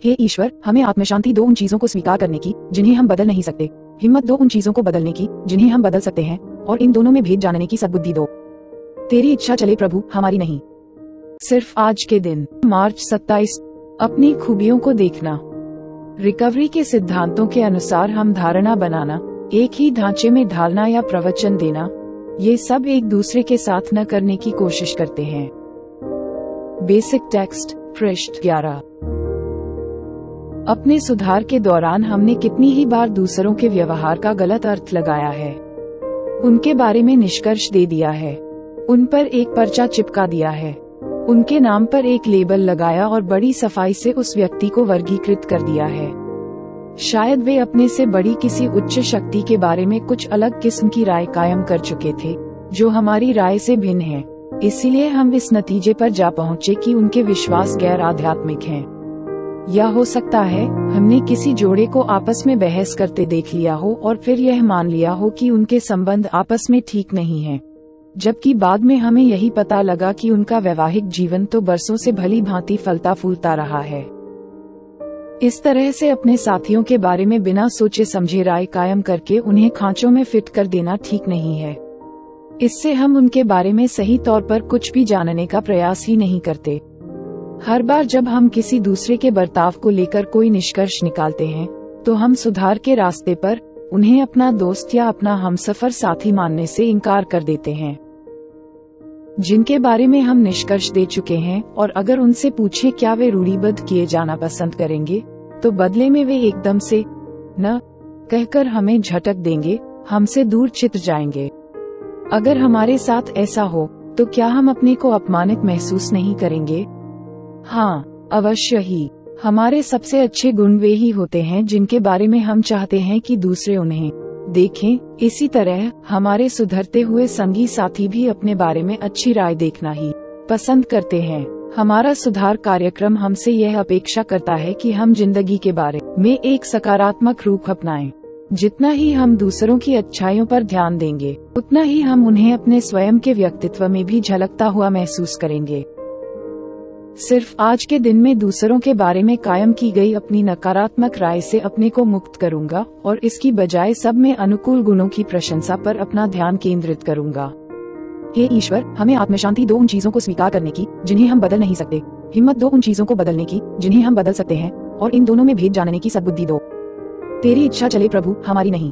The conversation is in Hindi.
हे ईश्वर, हमें आत्मशांति दो उन चीजों को स्वीकार करने की जिन्हें हम बदल नहीं सकते, हिम्मत दो उन चीजों को बदलने की जिन्हें हम बदल सकते हैं, और इन दोनों में भेद जानने की सद्बुद्धि दो। तेरी इच्छा चले प्रभु, हमारी नहीं। सिर्फ आज के दिन मार्च 27, अपनी खूबियों को देखना। रिकवरी के सिद्धांतों के अनुसार हम धारणा बनाना, एक ही ढांचे में ढालना या प्रवचन देना, ये सब एक दूसरे के साथ न करने की कोशिश करते हैं। बेसिक टेक्स्ट पृष्ठ 11। अपने सुधार के दौरान हमने कितनी ही बार दूसरों के व्यवहार का गलत अर्थ लगाया है, उनके बारे में निष्कर्ष दे दिया है, उन पर एक पर्चा चिपका दिया है, उनके नाम पर एक लेबल लगाया और बड़ी सफाई से उस व्यक्ति को वर्गीकृत कर दिया है। शायद वे अपने से बड़ी किसी उच्च शक्ति के बारे में कुछ अलग किस्म की राय कायम कर चुके थे, जो हमारी राय से भिन्न है। इसीलिए हम इस नतीजे पर जा पहुँचे कि उनके विश्वास गैर आध्यात्मिक हैं। या हो सकता है हमने किसी जोड़े को आपस में बहस करते देख लिया हो और फिर यह मान लिया हो कि उनके संबंध आपस में ठीक नहीं हैं, जबकि बाद में हमें यही पता लगा कि उनका वैवाहिक जीवन तो बरसों से भली भांति फलता फूलता रहा है। इस तरह से अपने साथियों के बारे में बिना सोचे समझे राय कायम करके उन्हें खांचों में फिट कर देना ठीक नहीं है। इससे हम उनके बारे में सही तौर पर कुछ भी जानने का प्रयास ही नहीं करते। हर बार जब हम किसी दूसरे के बर्ताव को लेकर कोई निष्कर्ष निकालते हैं, तो हम सुधार के रास्ते पर उन्हें अपना दोस्त या अपना हमसफर साथी मानने से इनकार कर देते हैं, जिनके बारे में हम निष्कर्ष दे चुके हैं। और अगर उनसे पूछें क्या वे रूढ़िबद्ध किए जाना पसंद करेंगे, तो बदले में वे एकदम से न कहकर हमें झटक देंगे, हमसे दूर चित जाएंगे। अगर हमारे साथ ऐसा हो, तो क्या हम अपने को अपमानित महसूस नहीं करेंगे? हाँ, अवश्य ही। हमारे सबसे अच्छे गुण वे ही होते हैं जिनके बारे में हम चाहते हैं कि दूसरे उन्हें देखें। इसी तरह हमारे सुधरते हुए संगी साथी भी अपने बारे में अच्छी राय देखना ही पसंद करते हैं। हमारा सुधार कार्यक्रम हमसे यह अपेक्षा करता है कि हम जिंदगी के बारे में एक सकारात्मक रूप अपनाएं। जितना ही हम दूसरों की अच्छाइयों पर ध्यान देंगे, उतना ही हम उन्हें अपने स्वयं के व्यक्तित्व में भी झलकता हुआ महसूस करेंगे। सिर्फ आज के दिन में दूसरों के बारे में कायम की गई अपनी नकारात्मक राय से अपने को मुक्त करूंगा और इसकी बजाय सब में अनुकूल गुणों की प्रशंसा पर अपना ध्यान केंद्रित करूंगा। हे ईश्वर, हमें आत्मशांति दो उन चीजों को स्वीकार करने की जिन्हें हम बदल नहीं सकते, हिम्मत दो उन चीजों को बदलने की जिन्हें हम बदल सकते हैं, और इन दोनों में भेद जानने की सद्बुद्धि दो। तेरी इच्छा चले प्रभु, हमारी नहीं।